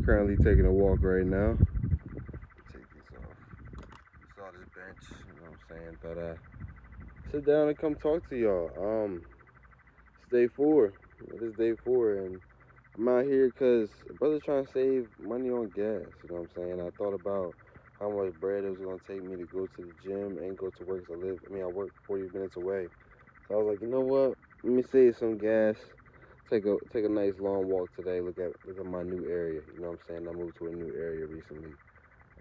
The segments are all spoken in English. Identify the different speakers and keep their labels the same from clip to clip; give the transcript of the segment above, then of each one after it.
Speaker 1: currently taking a walk right now. Take these off. Saw this bench, you know what I'm saying? Thought sit down and come talk to y'all. It's day 4. It is day 4, and I'm out here because brother's trying to save money on gas. You know what I'm saying? I thought about how much bread it was gonna take me to go to the gym and go to work. I work 40 minutes away. So I was like, you know what? Let me save some gas. Take a nice long walk today. Look at my new area. You know what I'm saying? I moved to a new area recently,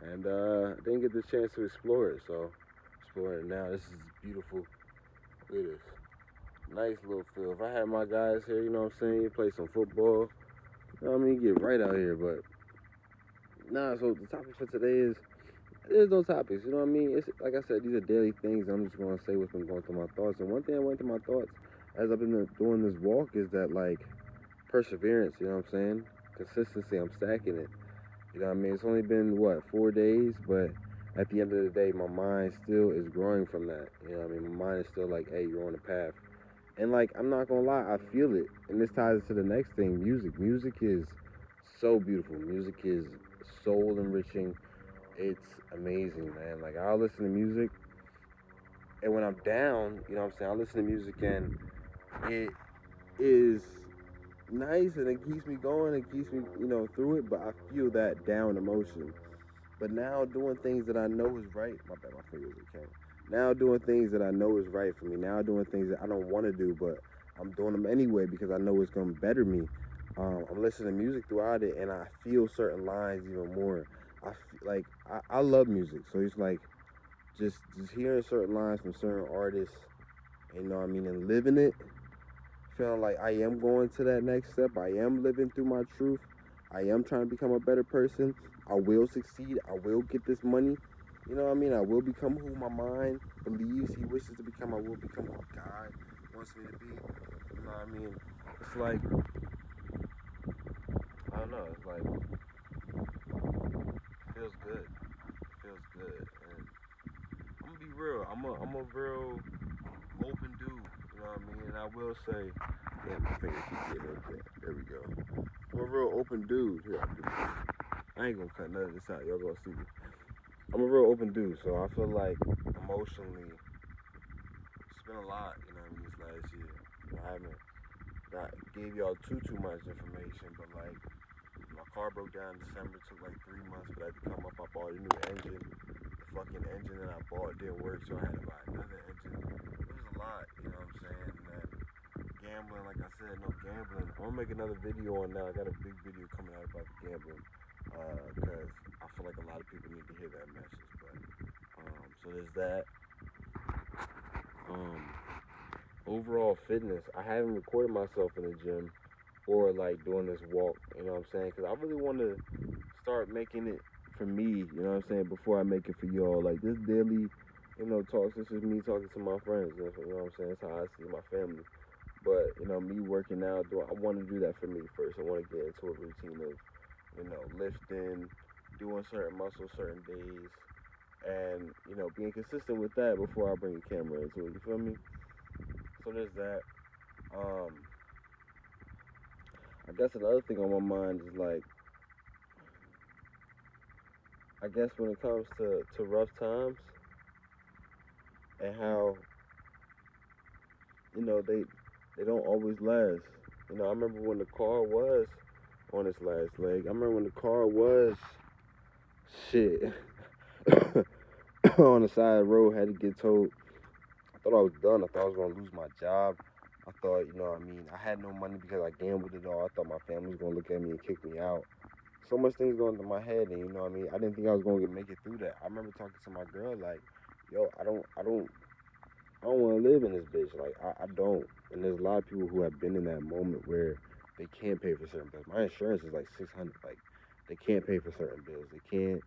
Speaker 1: and I didn't get the chance to explore it. So exploring it now. This is beautiful. Look at this. Nice little field. If I had my guys here, you know what I'm saying? You play some football. You know what I mean? Get right out here, but nah. So the topic for today is there's no topics. You know what I mean? It's like I said, these are daily things. I'm just gonna say what's been going through my thoughts. And one thing that went through my thoughts as I've been doing this walk is that like perseverance. You know what I'm saying? Consistency. I'm stacking it. You know what I mean? It's only been what 4 days, but at the end of the day, my mind still is growing from that. You know what I mean? My mind is still like, hey, you're on a path. And like, I'm not gonna lie, I feel it. And this ties to the next thing, music. Music is so beautiful. Music is soul enriching. It's amazing, man. Like, I'll listen to music, and when I'm down, you know what I'm saying, I listen to music, and it is nice, and it keeps me going, it keeps me, through it, but I feel that down emotion. But now doing things that I know is right, my bad, my fingers are counting. Now doing things that I know is right for me. Now doing things that I don't want to do, but I'm doing them anyway because I know it's gonna better me. I'm listening to music throughout it, and I feel certain lines even more. I love music, so it's like just hearing certain lines from certain artists, you know what I mean, and living it, feeling like I am going to that next step. I am living through my truth. I am trying to become a better person. I will succeed. I will get this money. You know what I mean? I will become who my mind believes he wishes to become. I will become who God wants me to be. You know what I mean? It's like, I don't know. It's like, feels good. Feels good. And I'm going to be real. I'm a real open dude. You know what I mean? And I will say, yeah, my finger keep getting up there. There we go. I'm a real open dude. Here, I ain't gonna cut none of this out. Y'all gonna see me. I'm a real open dude, so I feel like emotionally, it's been a lot, you know what I mean, this last year. I haven't got gave y'all too much information, but like my car broke down in December, took like 3 months for that to come up. I bought a new engine. The fucking engine that I bought didn't work, so I had to buy another engine. It was a lot, you know what I'm saying? And then gambling, like I said, no gambling. I'm gonna make another video on that. I got a big video coming out about the gambling, because I feel like a lot of people need to hear that message. But so there's that. Um, Overall fitness, I haven't recorded myself in the gym or like doing this walk. You know what I'm saying? Because I really want to start making it for me. You know what I'm saying? Before I make it for y'all, like this daily, talks. This is me talking to my friends. You know what I'm saying? That's how I see my family. But me working out, I want to do that for me first. I want to get into a routine of lifting, doing certain muscles certain days, and being consistent with that before I bring a camera into it. You feel me? So there's that. Um, I guess another thing on my mind is like, I guess when it comes to rough times and how they don't always last. I remember when the car was on its last leg. I remember when the car was shit on the side of the road, had to get towed. I thought I was done. I thought I was gonna lose my job. I thought, what I mean, I had no money because I gambled it all. I thought my family was gonna look at me and kick me out. So much things going through my head, and what I mean, I didn't think I was gonna make it through that. I remember talking to my girl like, yo, I don't want to live in this bitch. Like, I don't. And there's a lot of people who have been in that moment where they can't pay for certain bills. My insurance is like 600. Like, they can't pay for certain bills. They can't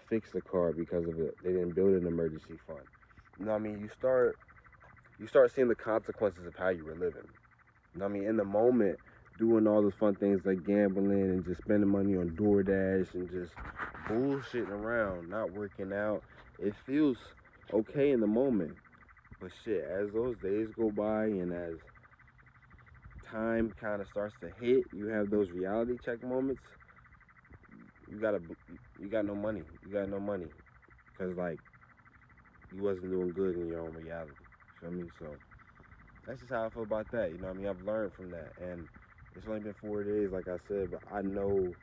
Speaker 1: fix the car because of it. They didn't build an emergency fund. You know what I mean? You start seeing the consequences of how you were living. You know what I mean? In the moment, doing all those fun things like gambling and just spending money on DoorDash and just bullshitting around, not working out. It feels okay in the moment. But shit, as those days go by and as time kind of starts to hit, you have those reality check moments. you got no money. You got no money because like you wasn't doing good in your own reality. You feel me? So that's just how I feel about that. You know what I mean? I've learned from that, and it's only been 4 days, like I said, but I know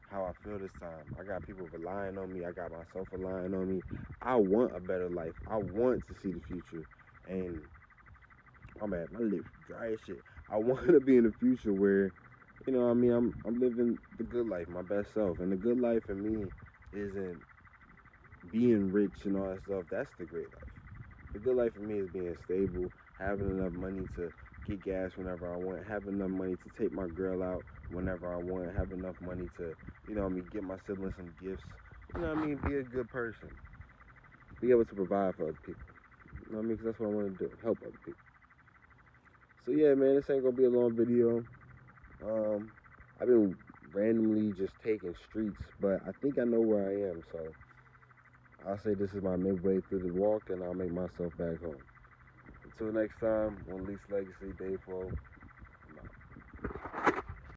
Speaker 1: how I feel this time. I got people relying on me. I got myself relying on me. I want a better life. I want to see the future, and I'm at my lips dry as shit. I want to be in the future where, you know, what I mean, I'm living the good life, my best self, and the good life for me isn't being rich and all that stuff. That's the great life. The good life for me is being stable, having enough money to get gas whenever I want, having enough money to take my girl out whenever I want, have enough money to, you know what I mean, get my siblings some gifts. You know what I mean, be a good person, be able to provide for other people. You know what I mean, because that's what I want to do, help other people. So yeah, man, this ain't gonna be a long video. I've been randomly just taking streets, but I think I know where I am, so I'll say this is my midway through the walk, and I'll make myself back home. Until next time, One Lease Legacy, Day 4.